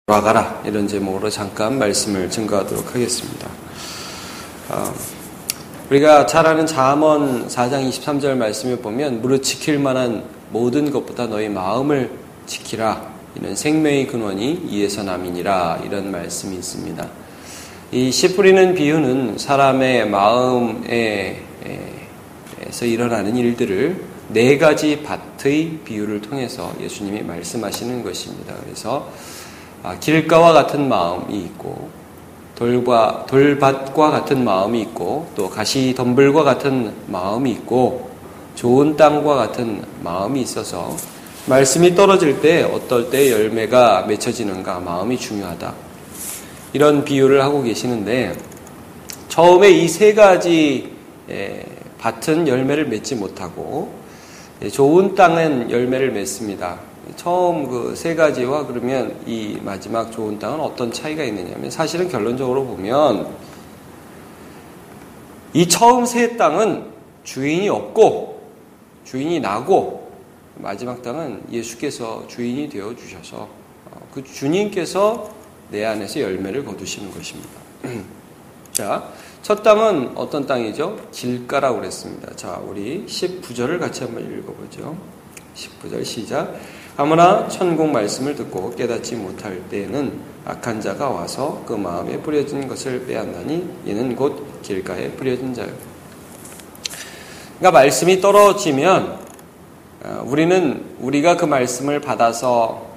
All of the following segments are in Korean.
돌아가라 이런 제목으로 잠깐 말씀을 증거하도록 하겠습니다. 우리가 잘 아는 잠언 4장 23절 말씀을 보면 무릇 지킬 만한 모든 것보다 너희 마음을 지키라. 이는 생명의 근원이 이에서 남이니라. 이런 말씀이 있습니다. 이 씨 뿌리는 비유는 사람의 마음에서 일어나는 일들을 네 가지 밭의 비유를 통해서 예수님이 말씀하시는 것입니다. 그래서 길가와 같은 마음이 있고 돌밭과 같은 마음이 있고 또 가시덤불과 같은 마음이 있고 좋은 땅과 같은 마음이 있어서 말씀이 떨어질 때 어떨 때 열매가 맺혀지는가 마음이 중요하다. 이런 비유를 하고 계시는데 처음에 이 세 가지 밭은 열매를 맺지 못하고 좋은 땅은 열매를 맺습니다. 처음 그 세 가지와 그러면 이 마지막 좋은 땅은 어떤 차이가 있느냐면 사실은 결론적으로 보면 이 처음 세 땅은 주인이 없고 주인이 나고 마지막 땅은 예수께서 주인이 되어 주셔서 그 주님께서 내 안에서 열매를 거두시는 것입니다. 자, 첫 땅은 어떤 땅이죠? 길가라고 그랬습니다. 자, 우리 19절을 같이 한번 읽어보죠. 19절 시작. 아무나 천국 말씀을 듣고 깨닫지 못할 때에는 악한 자가 와서 그 마음에 뿌려진 것을 빼앗나니 이는 곧 길가에 뿌려진 자요. 그러니까 말씀이 떨어지면 우리가 그 말씀을 받아서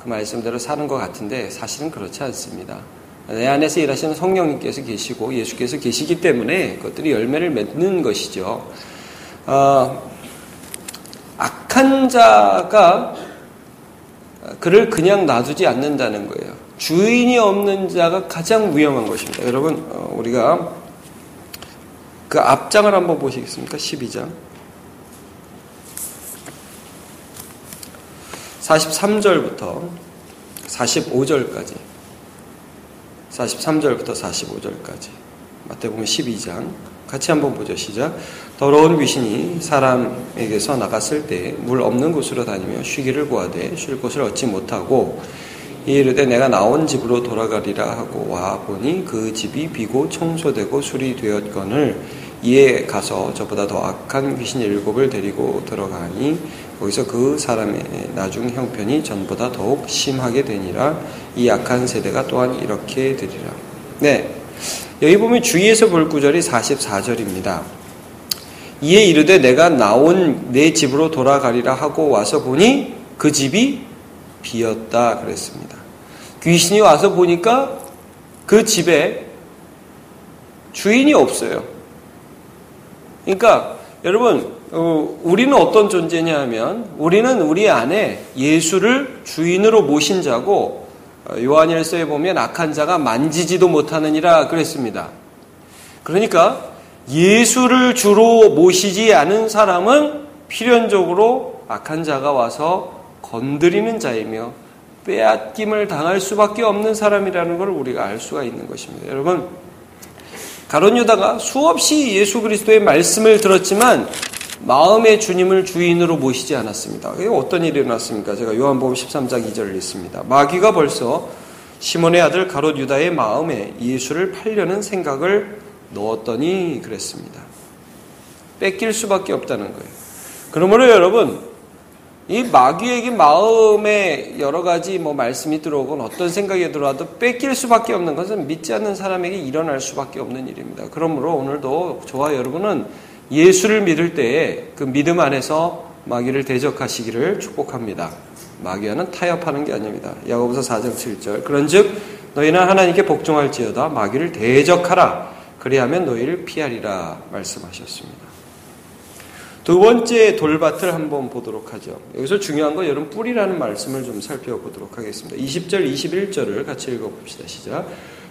그 말씀대로 사는 것 같은데 사실은 그렇지 않습니다. 내 안에서 일하시는 성령님께서 계시고 예수께서 계시기 때문에 그것들이 열매를 맺는 것이죠. 악한 자가 그를 그냥 놔두지 않는다는 거예요. 주인이 없는 자가 가장 위험한 것입니다. 여러분, 우리가 그 앞장을 한번 보시겠습니까? 12장. 43절부터 45절까지. 43절부터 45절까지. 마태복음 12장. 같이 한번 보죠. 시작. 더러운 귀신이 사람에게서 나갔을 때 물 없는 곳으로 다니며 쉬기를 구하되 쉴 곳을 얻지 못하고 이르되 내가 나온 집으로 돌아가리라 하고 와 보니 그 집이 비고 청소되고 수리되었거늘 이에 가서 저보다 더 악한 귀신 7을 데리고 들어가니 거기서 그 사람의 나중 형편이 전보다 더욱 심하게 되니라. 이 악한 세대가 또한 이렇게 되리라. 네, 여기 보면 주위에서 볼 구절이 44절입니다. 이에 이르되 내가 나온 내 집으로 돌아가리라 하고 와서 보니 그 집이 비었다 그랬습니다. 귀신이 와서 보니까 그 집에 주인이 없어요. 그러니까 여러분, 우리는 어떤 존재냐 하면 우리는 우리 안에 예수를 주인으로 모신 자고 요한일서에 보면 악한 자가 만지지도 못하느니라 그랬습니다. 그러니까 예수를 주로 모시지 않은 사람은 필연적으로 악한 자가 와서 건드리는 자이며 빼앗김을 당할 수밖에 없는 사람이라는 걸 우리가 알 수가 있는 것입니다. 여러분, 가룟 유다가 수없이 예수 그리스도의 말씀을 들었지만 마음의 주님을 주인으로 모시지 않았습니다. 어떤 일이 일어났습니까? 제가 요한복음 13장 2절을 읽습니다. 마귀가 벌써 시몬의 아들 가룟 유다의 마음에 예수를 팔려는 생각을 넣었더니 그랬습니다. 뺏길 수밖에 없다는 거예요. 그러므로 여러분, 이 마귀에게 마음에 여러 가지 말씀이 들어오건 어떤 생각이 들어와도 뺏길 수밖에 없는 것은 믿지 않는 사람에게 일어날 수밖에 없는 일입니다. 그러므로 오늘도 저와 여러분은 예수를 믿을 때에 그 믿음 안에서 마귀를 대적하시기를 축복합니다. 마귀와는 타협하는 게 아닙니다. 야고보서 4장 7절. 그런즉 너희는 하나님께 복종할지어다 마귀를 대적하라. 그리하면 너희를 피하리라 말씀하셨습니다. 두 번째 돌밭을 한번 보도록 하죠. 여기서 중요한 건 여러분 뿌리라는 말씀을 좀 살펴보도록 하겠습니다. 20절, 21절을 같이 읽어봅시다. 시작.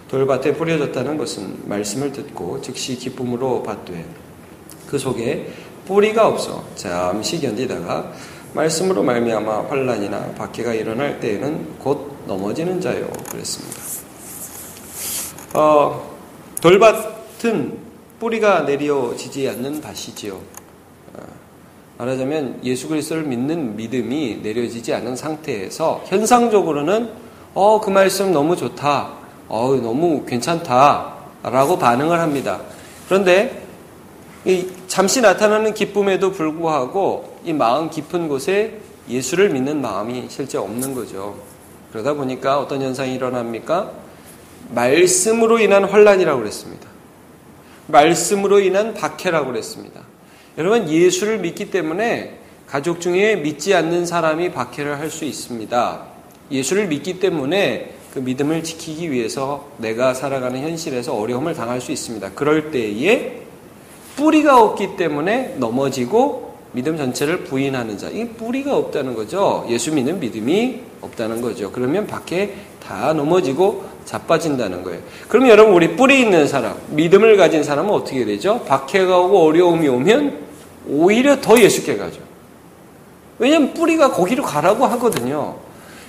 돌밭에 뿌려졌다는 것은 말씀을 듣고 즉시 기쁨으로 받되 그 속에 뿌리가 없어 잠시 견디다가 말씀으로 말미암아 환난이나 박해가 일어날 때에는 곧 넘어지는 자요. 그랬습니다. 돌밭은 뿌리가 내려지지 않는 밭이지요. 말하자면 예수 그리스도를 믿는 믿음이 내려지지 않은 상태에서 현상적으로는 그 말씀 너무 좋다. 너무 괜찮다. 라고 반응을 합니다. 그런데 이 잠시 나타나는 기쁨에도 불구하고 이 마음 깊은 곳에 예수를 믿는 마음이 실제 없는 거죠. 그러다 보니까 어떤 현상이 일어납니까? 말씀으로 인한 환난이라고 그랬습니다. 말씀으로 인한 박해라고 그랬습니다. 여러분, 예수를 믿기 때문에 가족 중에 믿지 않는 사람이 박해를 할 수 있습니다. 예수를 믿기 때문에 그 믿음을 지키기 위해서 내가 살아가는 현실에서 어려움을 당할 수 있습니다. 그럴 때에 뿌리가 없기 때문에 넘어지고 믿음 전체를 부인하는 자. 이게 뿌리가 없다는 거죠. 예수 믿는 믿음이 없다는 거죠. 그러면 밖에 다 넘어지고 자빠진다는 거예요. 그러면 여러분, 우리 뿌리 있는 사람, 믿음을 가진 사람은 어떻게 되죠? 박해가 오고 어려움이 오면 오히려 더 예수께 가죠. 왜냐하면 뿌리가 거기로 가라고 하거든요.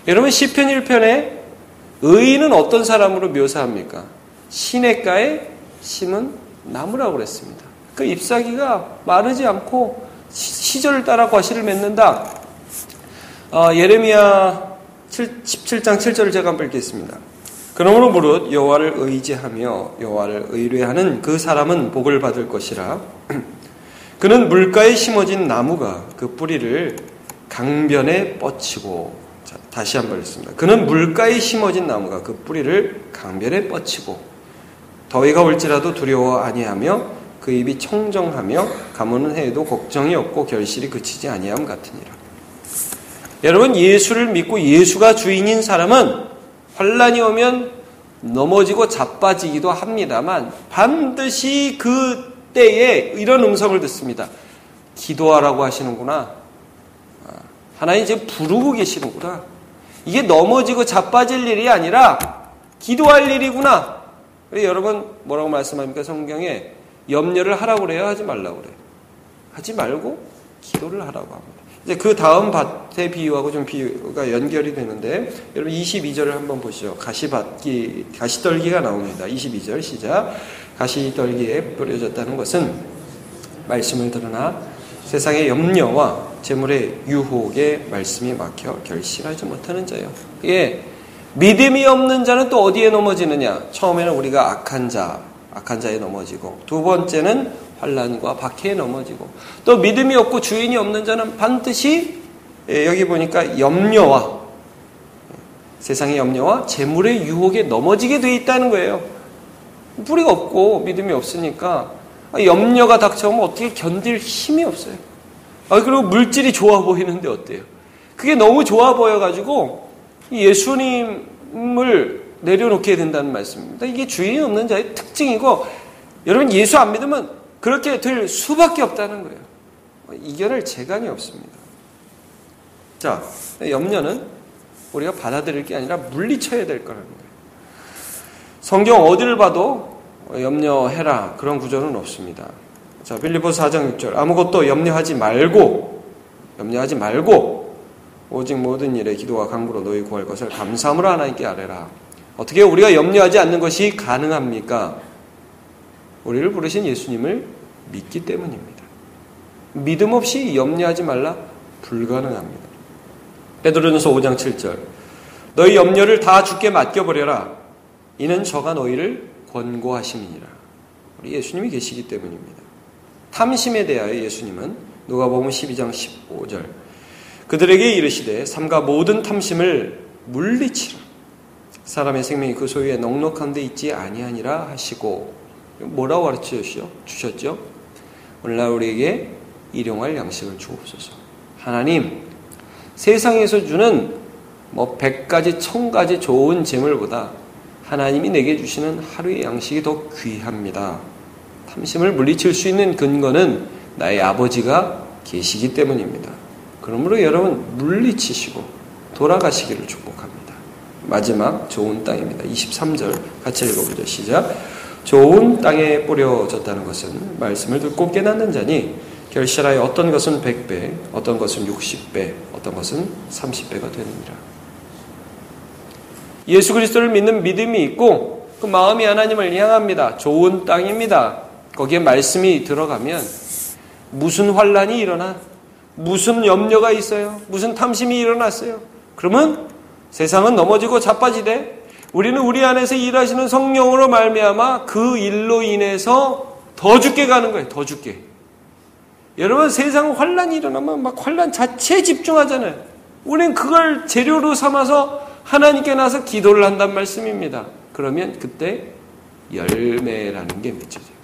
여러분, 시편 1편에 의인은 어떤 사람으로 묘사합니까? 시냇가에 심은 나무라고 그랬습니다. 그 잎사귀가 마르지 않고 시절을 따라 과실을 맺는다. 예레미야 17장 7절을 제가 한번 읽겠습니다. 그러므로 무릇 여호와를 의지하며 여호와를 의뢰하는 그 사람은 복을 받을 것이라. 그는 물가에 심어진 나무가 그 뿌리를 강변에 뻗치고, 자, 다시 한번 읽습니다. 그는 물가에 심어진 나무가 그 뿌리를 강변에 뻗치고 더위가 올지라도 두려워 아니하며 그 입이 청정하며 가무는 해에도 걱정이 없고 결실이 그치지 아니함 같으니라. 여러분, 예수를 믿고 예수가 주인인 사람은 환난이 오면 넘어지고 자빠지기도 합니다만 반드시 그 때에 이런 음성을 듣습니다. 기도하라고 하시는구나. 하나님 지금 부르고 계시는구나. 이게 넘어지고 자빠질 일이 아니라 기도할 일이구나. 여러분, 뭐라고 말씀합니까? 성경에 염려를 하라고 그래요? 하지 말라고 그래요? 하지 말고 기도를 하라고 합니다. 이제 그 다음 밭의 비유하고 좀 비유가 연결이 되는데, 여러분 22절을 한번 보시죠. 가시떨기가 나옵니다. 22절 시작. 가시떨기에 뿌려졌다는 것은 말씀을 들으나 세상의 염려와 재물의 유혹에 말씀이 막혀 결실하지 못하는 자요. 예, 믿음이 없는 자는 또 어디에 넘어지느냐? 처음에는 우리가 악한 자에 넘어지고, 두 번째는 환난과 박해에 넘어지고, 또 믿음이 없고 주인이 없는 자는 반드시 여기 보니까 염려와 세상의 염려와 재물의 유혹에 넘어지게 돼 있다는 거예요. 뿌리가 없고 믿음이 없으니까 염려가 닥쳐오면 어떻게 견딜 힘이 없어요. 그리고 물질이 좋아 보이는데 어때요? 그게 너무 좋아 보여가지고 예수님을 내려놓게 된다는 말씀입니다. 이게 주인이 없는 자의 특징이고, 여러분 예수 안 믿으면 그렇게 될 수밖에 없다는 거예요. 이겨낼 재간이 없습니다. 자, 염려는 우리가 받아들일 게 아니라 물리쳐야 될 거라는 거예요. 성경 어디를 봐도 염려해라 그런 구절은 없습니다. 자, 빌립보서 4장 6절. 아무것도 염려하지 말고 오직 모든 일에 기도와 간구로 너희 구할 것을 감사함으로 하나님께 아뢰라. 어떻게 우리가 염려하지 않는 것이 가능합니까? 우리를 부르신 예수님을 믿기 때문입니다. 믿음 없이 염려하지 말라? 불가능합니다. 베드로전서 5장 7절. 너희 염려를 다 주께 맡겨버려라. 이는 저가 너희를 권고하심이니라. 우리 예수님이 계시기 때문입니다. 탐심에 대하여 예수님은 누가복음 12장 15절. 그들에게 이르시되 삼가 모든 탐심을 물리치라. 사람의 생명이 그 소유에 넉넉한 데 있지 아니하니라 하시고, 뭐라고 가르쳐 주셨죠? 오늘날 우리에게 일용할 양식을 주옵소서. 하나님, 세상에서 주는 100가지 1000가지 좋은 재물보다 하나님이 내게 주시는 하루의 양식이 더 귀합니다. 탐심을 물리칠 수 있는 근거는 나의 아버지가 계시기 때문입니다. 그러므로 여러분 물리치시고 돌아가시기를 축복합니다. 마지막 좋은 땅입니다. 23절 같이 읽어보죠. 시작. 좋은 땅에 뿌려졌다는 것은 말씀을 듣고 깨닫는 자니 결실하여 어떤 것은 100배, 어떤 것은 60배, 어떤 것은 30배가 되느니라. 예수 그리스도를 믿는 믿음이 있고 그 마음이 하나님을 향합니다. 좋은 땅입니다. 거기에 말씀이 들어가면 무슨 환난이 일어나, 무슨 염려가 있어요, 무슨 탐심이 일어났어요, 그러면 세상은 넘어지고 자빠지되 우리는 우리 안에서 일하시는 성령으로 말미암아 그 일로 인해서 더 죽게 가는 거예요. 더 죽게. 여러분 세상 환란이 일어나면 막 환란 자체에 집중하잖아요. 우리는 그걸 재료로 삼아서 하나님께 나서 기도를 한단 말씀입니다. 그러면 그때 열매라는 게 맺혀져요.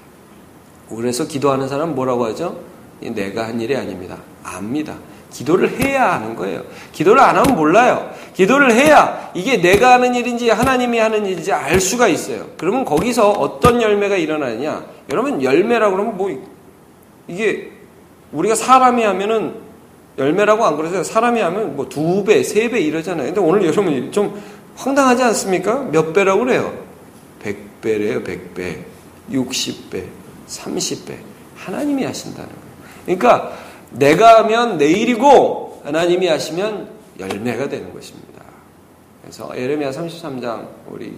그래서 기도하는 사람은 뭐라고 하죠? 내가 한 일이 아닙니다. 압니다. 기도를 해야 하는 거예요. 기도를 안 하면 몰라요. 기도를 해야 이게 내가 하는 일인지 하나님이 하는 일인지 알 수가 있어요. 그러면 거기서 어떤 열매가 일어나느냐? 여러분 열매라고 그러면 뭐 이게 우리가 사람이 하면은 열매라고 안 그러세요? 사람이 하면 뭐 2배, 3배 이러잖아요. 근데 오늘 여러분 좀 황당하지 않습니까? 몇 배라고 그래요? 100배래요, 100배. 60배, 30배. 하나님이 하신다는 거예요. 그러니까 내가 하면 내 일이고 하나님이 하시면 열매가 되는 것입니다. 그래서 예레미야 33장 우리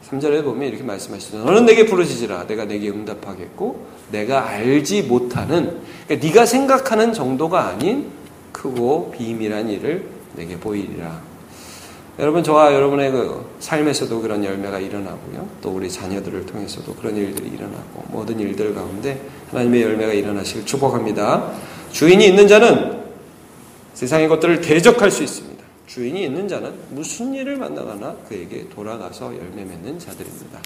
3절에 보면 이렇게 말씀하시죠. 너는 내게 부르짖으라. 내가 내게 응답하겠고 내가 알지 못하는 그러니까 네가 생각하는 정도가 아닌 크고 비밀한 일을 내게 보이리라. 여러분 저와 여러분의 삶에서도 그런 열매가 일어나고요. 또 우리 자녀들을 통해서도 그런 일들이 일어나고 모든 일들 가운데 하나님의 열매가 일어나시길 축복합니다. 주인이 있는 자는 세상의 것들을 대적할 수 있습니다. 주인이 있는 자는 무슨 일을 만나거나 그에게 돌아가서 열매 맺는 자들입니다.